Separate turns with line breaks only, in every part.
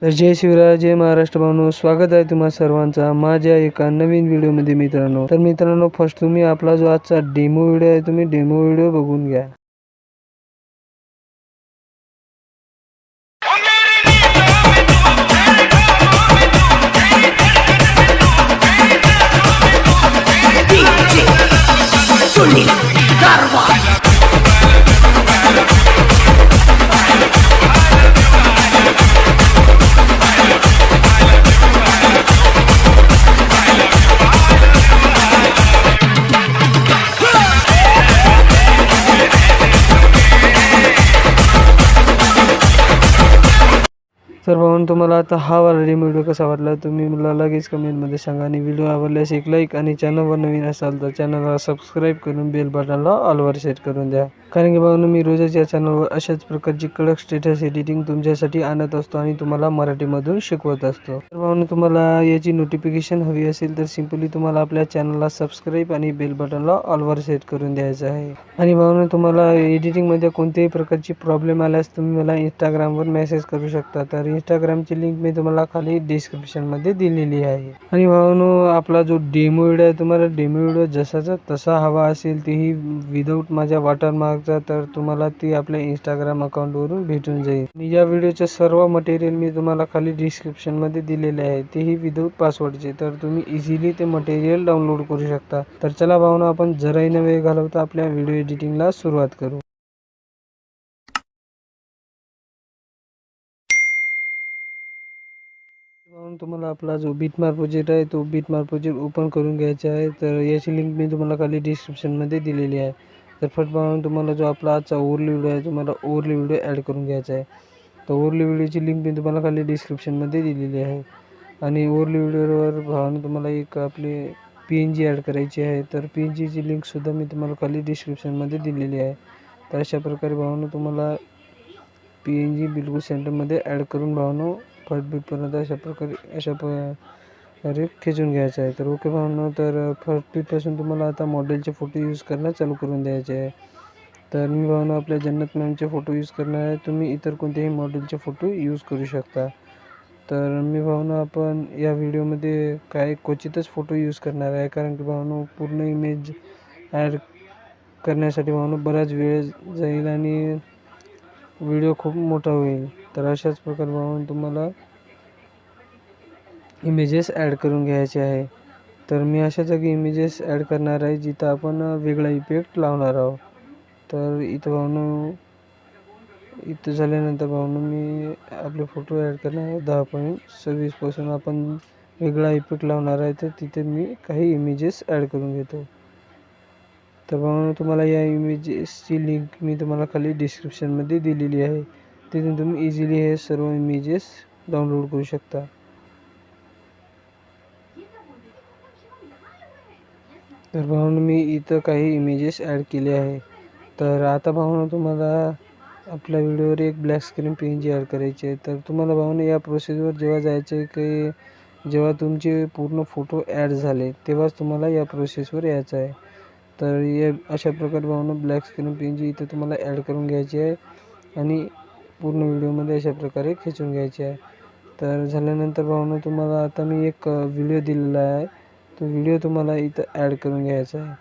तर जय शिवराय, जय महाराष्ट्र भावनो, स्वागत आहे तुम्हा सर्वांचा माझ्या एका नवीन व्हिडिओमध्ये मित्रांनो. तर मित्रांनो, फर्स्ट तुम्ही आपला जो आजचा डेमो व्हिडिओ आहे तुम्ही डेमो व्हिडिओ बघून घ्या. तर भाऊन तुम्हाला आता हा वाला डेमो व्हिडिओ कसा वाटला तुम्ही मला लगेच कमेंटमध्ये सांगा. आणि व्हिडिओ आवडल्यास एक लाईक आणि चॅनलवर नवीन असाल तर चॅनलला सबस्क्राईब करून बेल बटनला ऑलवर सेट करून द्या. कारण की भाऊन मी रोजच या चॅनलवर अशाच प्रकारची कडक स्टेटस एडिटिंग तुमच्यासाठी आणत असतो आणि तुम्हाला मराठीमधून शिकवत असतो. तर भाऊन तुम्हाला याची नोटिफिकेशन हवी असेल तर सिंपली तुम्हाला आपल्या चॅनलला सबस्क्राईब आणि बेल बटनला ऑलवर सेट करून द्यायचं आहे. आणि भाऊन तुम्हाला एडिटिंगमध्ये कोणत्याही प्रकारची प्रॉब्लेम आल्यास तुम्ही मला इंस्टाग्रामवर मेसेज करू शकता. तर इंस्टाग्रामची लिंक मी तुम्हाला खाली डिस्क्रिप्शनमध्ये दिलेली आहे. आणि भावांनो, आपला जो डेमो व्हिडिओ आहे तुम्हाला डेमो व्हिडिओ जसाचा तसा हवा असेल तेही विदाऊट माझ्या वॉटरमार्कचा तर तुम्हाला ती आपल्या इंस्टाग्राम अकाउंटवरून भेटून जाईल. आणि या व्हिडिओचे सर्व मटेरियल मी तुम्हाला खाली डिस्क्रिप्शनमध्ये दिलेले आहे तेही विदाऊट पासवर्डचे. तर तुम्ही इझिली ते मटेरियल डाउनलोड करू शकता. तर चला भावांनो, आपण जराही न वेळ घालवता आपल्या व्हिडिओ एडिटिंगला सुरुवात करू. तुम्हाला आपला जो बीटमार्क प्रोजेक्ट आहे तो बीटमार्क प्रोजेक्ट ओपन करून घ्यायचा आहे. तर याची लिंक मी तुम्हाला खाली डिस्क्रिप्शनमध्ये दिलेली आहे. तर फर्स्ट पाहून तुम्हाला जो आपला आजचा ओव्हरव्ह्यू व्हिडिओ आहे तुम्हाला ओव्हरव्ह्यू व्हिडिओ ॲड करून घ्यायचा आहे. तर ओव्हरव्ह्यू व्हिडिओची लिंक मी तुम्हाला खाली डिस्क्रिप्शनमध्ये दिलेली आहे. आणि ओव्हरव्ह्यू व्हिडिओवर भावानं तुम्हाला एक आपली PNG ॲड करायची आहे. तर PNGची लिंकसुद्धा मी तुम्हाला खाली डिस्क्रिप्शनमध्ये दिलेली आहे. तर अशा प्रकारे भावानं तुम्हाला PNG बिलकुल सेंटरमध्ये ॲड करून भावानं फर्स्ट बीटपर्यंत अशा प्रकारे खेचून घ्यायचं आहे. तर ओके भावांनो, तर फर्स्ट बीटपासून तुम्हाला आता मॉडेलचे फोटो यूज करणं चालू करून द्यायचे आहे. तर मी भावांनो आपल्या जन्नत मॅमचे फोटो यूज करणार आहे. तुम्ही इतर कोणत्याही मॉडेलचे फोटो यूज करू शकता. तर मी भावांनो आपण या व्हिडिओमध्ये काय क्वचितच फोटो यूज करणार आहे. कारण की भावांनो पूर्ण इमेज ॲड करण्यासाठी भावांनो बराच वेळ जाईल आणि व्हिडिओ खूप मोठा होईल. तर अशाच प्रकारे भावांनो तुम्हाला इमेजेस ॲड करून घ्यायचे आहे. तर मी अशा जागी इमेजेस ॲड करणार आहे जिथं आपण वेगळा इफेक्ट लावणार आहोत. तर इथं भावांनो इथं झाल्यानंतर भावांनो मी आपले फोटो ॲड करणार आहे. 10.26 पासून आपण वेगळा इफेक्ट लावणार आहे. तर तिथे मी काही इमेजेस ॲड करून घेतो. तर भावांनो तुम्हाला या इमेजेसची लिंक मी तुम्हाला खाली डिस्क्रिप्शनमध्ये दिलेली आहे. तिथून तुम्ही इझिली हे सर्व इमेजेस डाउनलोड करू शकता. तर भावांनो मी इथं काही इमेजेस ॲड केले आहे. तर आता भावांनो तुम्हाला आपल्या व्हिडिओवर एक ब्लॅक स्क्रीन PNG ॲड करायची आहे. तर तुम्हाला भावांनो या प्रोसेसवर जेव्हा जायचं आहे की जेव्हा तुमचे पूर्ण फोटो ॲड झाले तेव्हाच तुम्हाला या प्रोसेसवर यायचं आहे. तर या अशा प्रकारे भावांनो ब्लॅक स्क्रीन PNG इथं तुम्हाला ॲड करून घ्यायची आहे आणि पूर्ण व्हिडिओमध्ये अशा प्रकारे खेचून घ्यायची आहे. तर झाल्यानंतर भावांनो तुम्हाला आता मी एक व्हिडिओ दिलेला आहे. तो व्हिडिओ तुम्हाला इथं ॲड करून घ्यायचा आहे.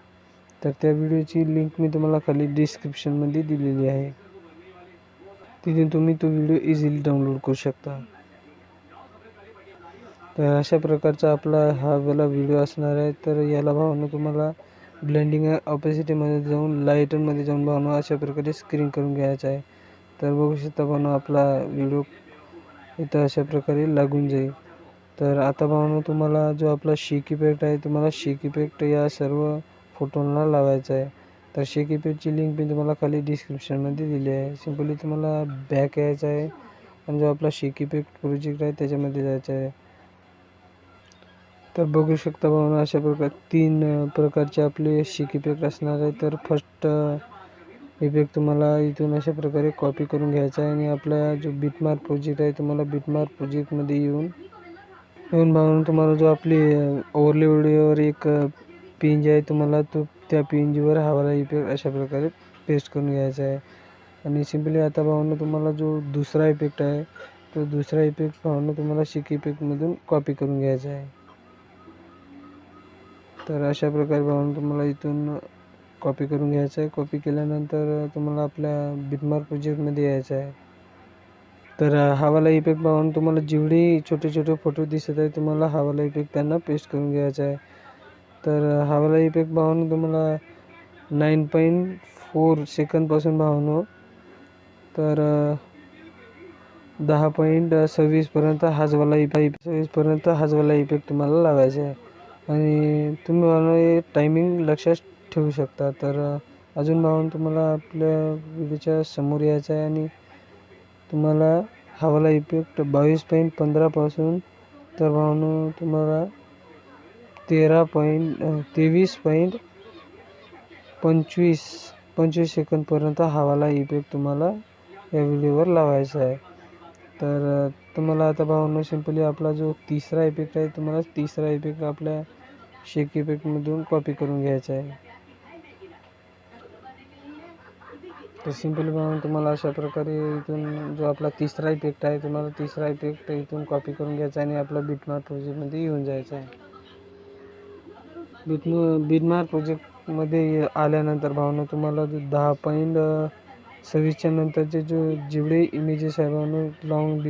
तर त्या व्हिडिओची लिंक मी तुम्हाला खाली डिस्क्रिप्शनमध्ये दिलेली आहे. तिथून तुम्ही तो व्हिडिओ इझिली डाउनलोड करू शकता. तर अशा प्रकारचा आपला हा वाला व्हिडिओ असणार आहे. तर याला भावांनो तुम्हाला ब्लेंडिंग ऑपेसिटीमध्ये जाऊन लाईटरमध्ये जाऊन भावांनो अशा प्रकारे स्क्रीन करून घ्यायचा आहे. तर बघू शकता भावांनो आपला व्हिडिओ इथं अशा प्रकारे लागून जाईल. तर आता भावांनो तुम्हाला जो आपला शेक इफेक्ट आहे तुम्हाला शेक इफेक्ट या सर्व फोटोंना लावायचा आहे. तर शेक इफेक्टची लिंक मी तुम्हाला खाली डिस्क्रिप्शनमध्ये दिली आहे. सिंपली तुम्हाला बॅक यायचं आहे आणि जो आपला शेक इफेक्ट प्रोजेक्ट आहे त्याच्यामध्ये जायचं आहे. तर बघू शकता भावांनो अशा प्रकारे 3 प्रकारचे आपले शेक इफेक्ट असणार आहे. तर फर्स्ट इफेक्ट तुम्हाला इथून अशा प्रकारे कॉपी करून घ्यायचा आहे आणि आपला जो बीटमार्क प्रोजेक्ट आहे तुम्हाला बीटमार्क प्रोजेक्टमध्ये येऊन भावांनो तुम्हाला जो आपली ओव्हरव्ह्यू व्हिडिओवर एक PNG आहे तुम्हाला तो त्या PNGवर हा वाला इफेक्ट अशा प्रकारे पेस्ट करून घ्यायचा आहे. आणि सिंपली आता भावांनो तुम्हाला जो दुसरा इफेक्ट आहे तो दुसरा इफेक्ट भावांनो तुम्हाला शिक इफेक्टमधून कॉपी करून घ्यायचा आहे. तर अशा प्रकारे भावांनो तुम्हाला इथून कॉपी करून घ्यायचं आहे. कॉपी केल्यानंतर तुम्हाला आपल्या बिटमार्क प्रोजेक्टमध्ये यायचं आहे. तर हा वाला इफेक्ट भावांनो तुम्हाला जेवढे छोटे छोटे फोटो दिसत आहे तुम्हाला हा वाला इफेक्ट त्यांना पेस्ट करून घ्यायचा आहे. तर हा वाला इफेक्ट भावांनो तुम्हाला 9.4 सेकंदपासून भावांनो तर 10.26 पर्यंत हाच वाला इफेक्ट तुम्हाला लावायचा आहे. आणि तुम्ही भावांनो टायमिंग लक्षात ठेवू शकता. तर अजून भावांनो तुम्हाला आपल्या व्हिडिओच्या समोर यायचं आहे आणि तुम्हाला हा वाला इफेक्ट 22.15 पासून तर भावांनो तुम्हाला 23.25 सेकंदपर्यंत हा वाला इफेक्ट तुम्हाला या व्हिडिओवर लावायचा आहे. तर तुम्हाला आता भावांनो सिंपली आपला जो तिसरा इफेक्ट आहे तुम्हाला तिसरा इफेक्ट आपल्या शेक इफेक्टमधून कॉपी करून घ्यायचा आहे. तर सिंपली भावांनो तुम्हाला अशा प्रकारे इथून जो आपला तिसरा इफेक्ट आहे तुम्हाला तिसरा इफेक्ट इथून कॉपी करून घ्यायचा आणि आपला बिटमार्क प्रोजेक्टमध्ये येऊन जायचं आहे. बिटमार्क प्रोजेक्टमध्ये आल्यानंतर भावांनो तुम्हाला 10.26च्या नंतरचे जेवढे इमेजेस आहे भावांनो लॉंग